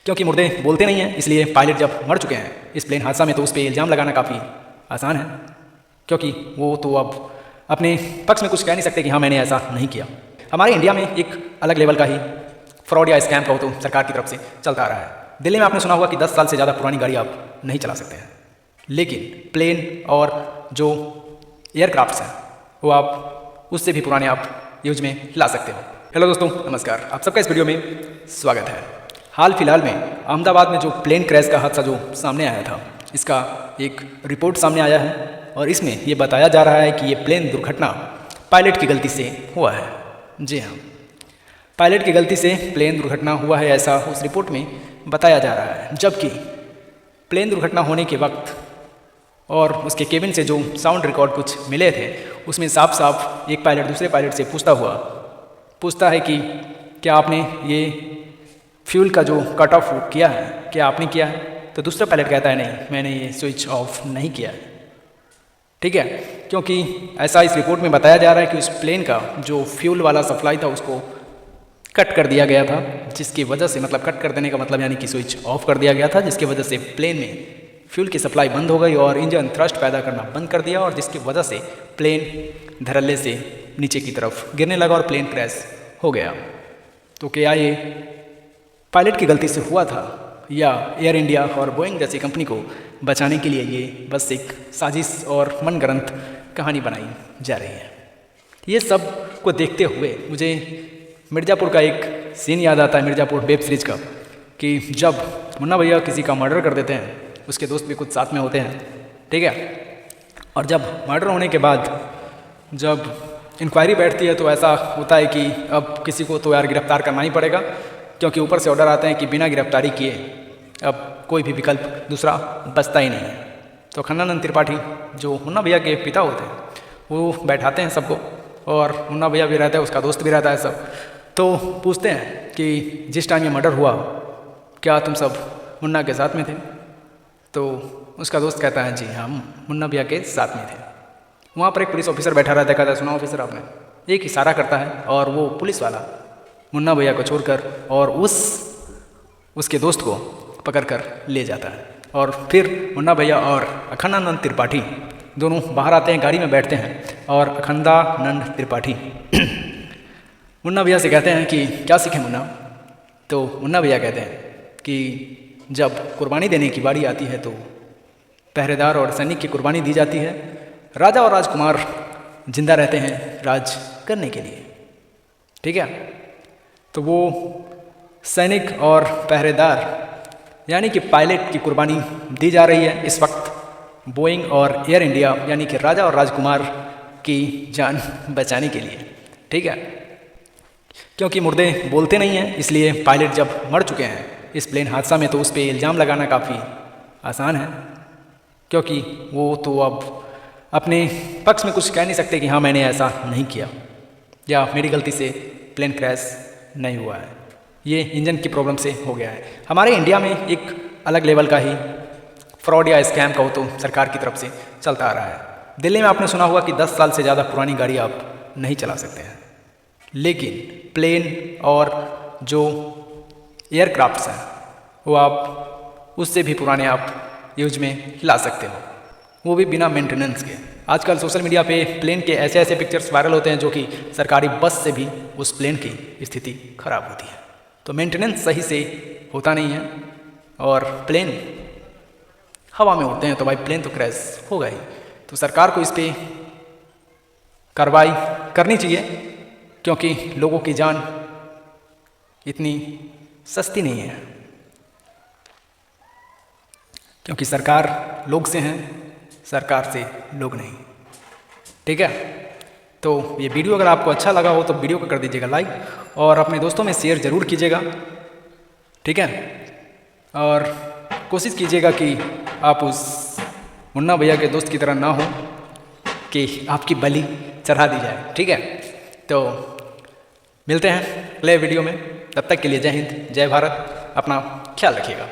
क्योंकि मुर्दे बोलते नहीं हैं, इसलिए पायलट जब मर चुके हैं इस प्लेन हादसा में तो उस पर इल्ज़ाम लगाना काफ़ी आसान है, क्योंकि वो तो अब अपने पक्ष में कुछ कह नहीं सकते कि हाँ मैंने ऐसा नहीं किया। हमारे इंडिया में एक अलग लेवल का ही फ्रॉड या स्कैम कहो तो सरकार की तरफ से चलता आ रहा है। दिल्ली में आपने सुना होगा कि 10 साल से ज़्यादा पुरानी गाड़ी आप नहीं चला सकते हैं, लेकिन प्लेन और जो एयरक्राफ्ट्स हैं वो आप उससे भी पुराने आप यूज में ला सकते हो। हेलो दोस्तों, नमस्कार, आप सबका इस वीडियो में स्वागत है। हाल फिलहाल में अहमदाबाद में जो प्लेन क्रैश का हादसा जो सामने आया था, इसका एक रिपोर्ट सामने आया है और इसमें ये बताया जा रहा है कि ये प्लेन दुर्घटना पायलट की गलती से हुआ है। जी हाँ, पायलट की गलती से प्लेन दुर्घटना हुआ है, ऐसा उस रिपोर्ट में बताया जा रहा है। जबकि प्लेन दुर्घटना होने के वक्त और उसके केबिन से जो साउंड रिकॉर्ड कुछ मिले थे, उसमें साफ साफ एक पायलट दूसरे पायलट से पूछता है कि क्या आपने ये फ्यूल का जो कट ऑफ किया है, क्या आपने किया है? तो दूसरा पायलट कहता है नहीं, मैंने ये स्विच ऑफ नहीं किया है। ठीक है, क्योंकि ऐसा इस रिपोर्ट में बताया जा रहा है कि उस प्लेन का जो फ्यूल वाला सप्लाई था उसको कट कर दिया गया था, जिसकी वजह से, मतलब कट कर देने का मतलब यानी कि स्विच ऑफ कर दिया गया था, जिसकी वजह से प्लेन में फ्यूल की सप्लाई बंद हो गई और इंजन थ्रस्ट पैदा करना बंद कर दिया और जिसकी वजह से प्लेन धड़ल्ले से नीचे की तरफ गिरने लगा और प्लेन क्रैश हो गया। तो क्या ये पायलट की गलती से हुआ था या एयर इंडिया और बोइंग जैसी कंपनी को बचाने के लिए ये बस एक साजिश और मनगढ़ंत कहानी बनाई जा रही है? ये सब को देखते हुए मुझे मिर्ज़ापुर का एक सीन याद आता है, मिर्ज़ापुर वेब सीरीज का, कि जब मुन्ना भैया किसी का मर्डर कर देते हैं, उसके दोस्त भी कुछ साथ में होते हैं, ठीक है, और जब मर्डर होने के बाद जब इंक्वायरी बैठती है तो ऐसा होता है कि अब किसी को तो यार गिरफ्तार करना ही पड़ेगा, क्योंकि ऊपर से ऑर्डर आते हैं कि बिना गिरफ्तारी किए अब कोई भी विकल्प दूसरा बचता ही नहीं है। तो खन्नानंद त्रिपाठी जो मुन्ना भैया के पिता होते हैं वो बैठाते हैं सबको, और मुन्ना भैया भी रहता है, उसका दोस्त भी रहता है, सब तो पूछते हैं कि जिस टाइम ये मर्डर हुआ क्या तुम सब मुन्ना के साथ में थे? तो उसका दोस्त कहता है जी हम मुन्ना भैया के साथ में थे। वहाँ पर एक पुलिस ऑफिसर बैठा रहता है, कहता है सुना ऑफिसर आपने, एक इशारा करता है और वो पुलिस वाला मुन्ना भैया को छोड़कर और उसके दोस्त को पकड़कर ले जाता है। और फिर मुन्ना भैया और अखंडानंद त्रिपाठी दोनों बाहर आते हैं, गाड़ी में बैठते हैं और अखंडानंद त्रिपाठी मुन्ना भैया से कहते हैं कि क्या सीखे मुन्ना? तो मुन्ना भैया कहते हैं कि जब कुर्बानी देने की बारी आती है तो पहरेदार और सैनिक की कुर्बानी दी जाती है, राजा और राजकुमार जिंदा रहते हैं राज करने के लिए। ठीक है, तो वो सैनिक और पहरेदार यानी कि पायलट की कुर्बानी दी जा रही है इस वक्त बोइंग और एयर इंडिया यानी कि राजा और राजकुमार की जान बचाने के लिए। ठीक है, क्योंकि मुर्दे बोलते नहीं हैं, इसलिए पायलट जब मर चुके हैं इस प्लेन हादसा में तो उस पर इल्ज़ाम लगाना काफ़ी आसान है, क्योंकि वो तो अब अपने पक्ष में कुछ कह नहीं सकते कि हाँ मैंने ऐसा नहीं किया या मेरी गलती से प्लेन क्रैश नहीं हुआ है, ये इंजन की प्रॉब्लम से हो गया है। हमारे इंडिया में एक अलग लेवल का ही फ्रॉड या स्कैम कहो तो सरकार की तरफ से चलता आ रहा है। दिल्ली में आपने सुना होगा कि 10 साल से ज़्यादा पुरानी गाड़ी आप नहीं चला सकते हैं, लेकिन प्लेन और जो एयरक्राफ्ट्स हैं वो आप उससे भी पुराने आप यूज में ला सकते हो, वो भी बिना मेंटेनेंस के। आजकल सोशल मीडिया पे प्लेन के ऐसे ऐसे पिक्चर्स वायरल होते हैं जो कि सरकारी बस से भी उस प्लेन की स्थिति खराब होती है। तो मेंटेनेंस सही से होता नहीं है और प्लेन हवा में उड़ते हैं तो भाई प्लेन तो क्रैश होगा ही। तो सरकार को इस पर कार्रवाई करनी चाहिए, क्योंकि लोगों की जान इतनी सस्ती नहीं है, क्योंकि सरकार लोग से हैं, सरकार से लोग नहीं। ठीक है, तो ये वीडियो अगर आपको अच्छा लगा हो तो वीडियो को कर दीजिएगा लाइक और अपने दोस्तों में शेयर ज़रूर कीजिएगा। ठीक है, और कोशिश कीजिएगा कि आप उस मुन्ना भैया के दोस्त की तरह ना हो कि आपकी बलि चढ़ा दी जाए। ठीक है, तो मिलते हैं अगले वीडियो में, तब तक के लिए जय हिंद, जय भारत, अपना ख्याल रखिएगा।